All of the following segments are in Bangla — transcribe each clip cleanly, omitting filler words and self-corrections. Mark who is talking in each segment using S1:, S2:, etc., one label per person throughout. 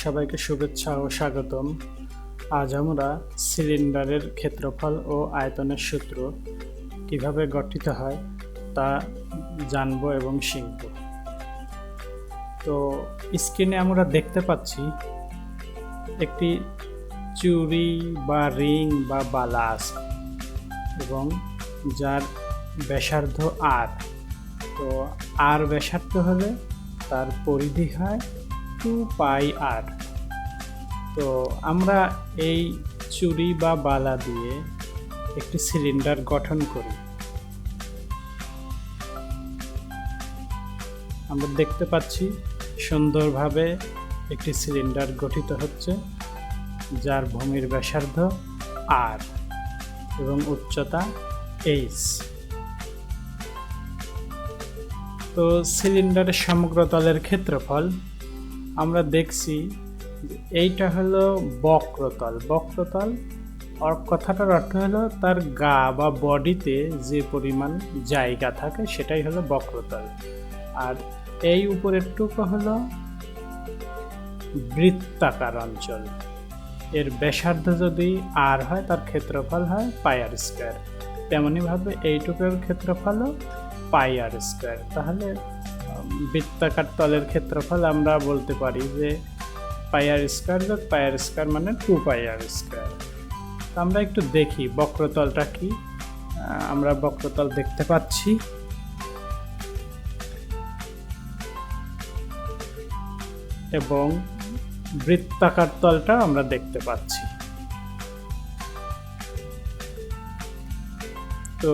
S1: সবাইকে শুভেচ্ছা ও স্বাগতম। আজ আমরা সিলিন্ডারের ক্ষেত্রফল ও আয়তনের সূত্র কিভাবে গঠিত হয় তা জানব এবং শিখব। তো স্ক্রিনে আমরা দেখতে পাচ্ছি একটি চুড়ি বা রিং বা বালা আছে এবং যার ব্যাসার্ধ আর। তো আর ব্যাসার্ধ হলে তার পরিধি হয় 2πr। তো আমরা এই চুড়ি বা বালা দিয়ে একটি সিলিন্ডার গঠন করি। আমরা দেখতে পাচ্ছি সুন্দরভাবে একটি সিলিন্ডার গঠিত হচ্ছে, যার ভূমির ব্যাসার্ধ আর এবং উচ্চতা h। তো সিলিন্ডারের সমগ্র তলের ক্ষেত্রফল আমরা দেখছি এইটা হলো বক্রতল। বক্রতল কথাটার অর্থ হলো তার গা বা বডিতে যে পরিমাণ জায়গা থাকে সেটাই হলো বক্রতল। আর এই উপরের টুকু হলো বৃত্তাকার অঞ্চল। এর ব্যাসার্ধ যদি আর হয় তার ক্ষেত্রফল হয় πr²। তেমনিভাবে এইটুকুর ক্ষেত্রফলও πr²। তাহলে বৃত্তাকার তলের ক্ষেত্রফল আমরা বলতে পারি যে πr² যোগ πr² মানে 2πr²। আমরা একটু দেখি বক্রতলটা কি। আমরা বক্রতল দেখতে পাচ্ছি এবং বৃত্তাকার তলটা আমরা দেখতে পাচ্ছি। তো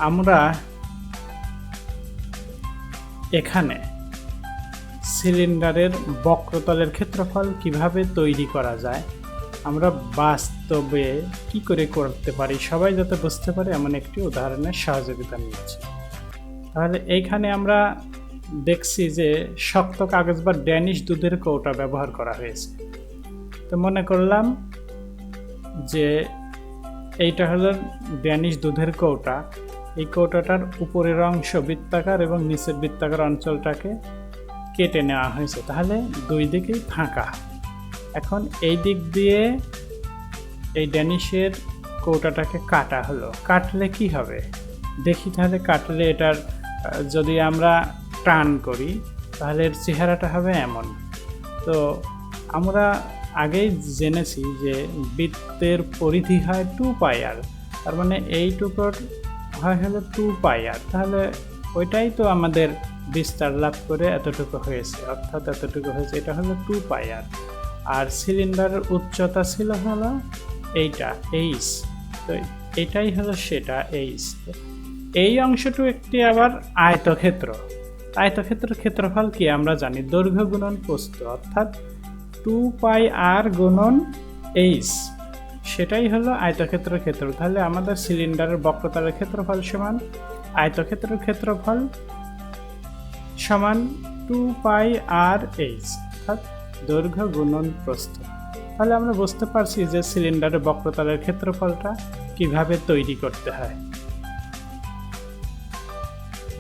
S1: আমরা এখানে সিলিন্ডারের বক্রতলের ক্ষেত্রফল কিভাবে তৈরি করা যায়, আমরা বাস্তবে কি করে করতে পারি সবাই যাতে বুঝতে পারে এমন একটি উদাহরণের সহযোগিতা নিচ্ছি। তাহলে এইখানে আমরা দেখছি যে শক্ত কাগজ বা ড্যানিশ দুধের কৌটা ব্যবহার করা হয়েছে। তো মনে করলাম যে এইটা হলো ড্যানিশ দুধের কৌটা। এই কৌটাটার উপরের অংশ বৃত্তাকার এবং নিচের বৃত্তাকার অঞ্চলটাকে কেটে নেওয়া হয়েছে, তাহলে দুই দিকেই ফাঁকা। এখন এই দিক দিয়ে এই ড্যানিশের কৌটাটাকে কাটা হলো। কাটলে কি হবে দেখি। তাহলে কাটলে এটার যদি আমরা টান করি তাহলে এর চেহারাটা হবে এমন। তো আমরা আগেই জেনেছি যে বৃত্তের পরিধি হয় 2πr, তার মানে এইটুকুর হয় হলো 2πr। তাহলে ওইটাই তো আমাদের বিস্তার লাভ করে এতটুকু হয়েছে, অর্থাৎ এতটুকু হয়েছে, এটা হলো 2πr। আর সিলিন্ডারের উচ্চতা ছিল হলো এইটা h। তো এটাই হলো সেটা h। এই অংশটু একটি আবার আয়তক্ষেত্র। আয়তক্ষেত্রের ক্ষেত্রফল কি আমরা জানি, দৈর্ঘ্য গুণন প্রস্থ, অর্থাৎ 2πr গুণন h। সেটাই হলো আয়তক্ষেত্রের ক্ষেত্র। তাহলে আমাদের সিলিন্ডারের বক্রতলের ক্ষেত্রফল সমান আয়তক্ষেত্রের ক্ষেত্রফল সমান 2πrh, অর্থাৎ দৈর্ঘ্য গুণন প্রস্থ। তাহলে আমরা বুঝতে পারছি যে সিলিন্ডারের বক্রতলের ক্ষেত্রফলটা কিভাবে তৈরি করতে হয়।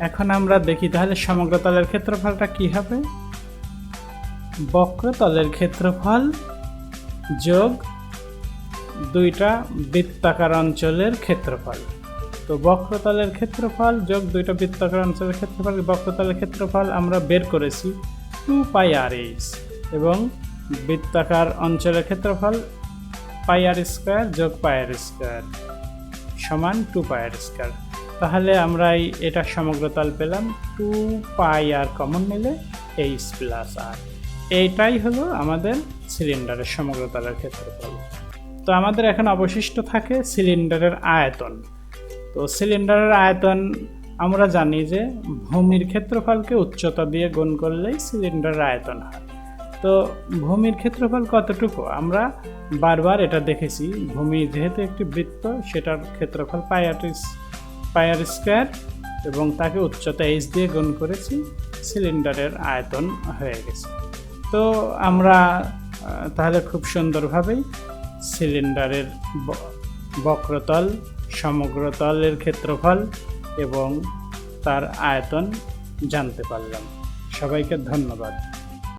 S1: এখন আমরা দেখি তাহলে সমগ্র তলের ক্ষেত্রফলটা কি হবে। বক্রতলের ক্ষেত্রফল যোগ দুইটা বৃত্তাকার অঞ্চলের ক্ষেত্রফল। তো বক্রতলের ক্ষেত্রফল যোগ দুইটা বৃত্তাকার অঞ্চলের ক্ষেত্রফল, বক্রতলের ক্ষেত্রফল আমরা বের করেছি 2πrh এবং বৃত্তাকার অঞ্চলের ক্ষেত্রফল πr² যোগ πr² সমান 2πr²। তাহলে আমরা এটা সমগ্রতল পেলাম 2πr কমন নিলে h+r। এইটাই হলো আমাদের সিলিন্ডারের সমগ্রতলের ক্ষেত্রফল। তো আমাদের এখন অবশিষ্ট থাকে সিলিন্ডারের আয়তন। তো সিলিন্ডারের আয়তন আমরা জানি যে ভূমির ক্ষেত্রফলকে উচ্চতা দিয়ে গুণ করলেই সিলিন্ডারের আয়তন হয়। তো ভূমির ক্ষেত্রফল কতটুকু আমরা বারবার এটা দেখেছি। ভূমি যেহেতু একটি বৃত্ত, সেটার ক্ষেত্রফল πr² এবং তাকে উচ্চতা h দিয়ে গুণ করেছি, সিলিন্ডারের আয়তন হয়ে গেছে। তো আমরা তাহলে খুব সুন্দরভাবেই সিলিন্ডারের বক্রতল, সমগ্রতলের ক্ষেত্রফল এবং তার আয়তন জানতে পারলাম। সবাইকে ধন্যবাদ।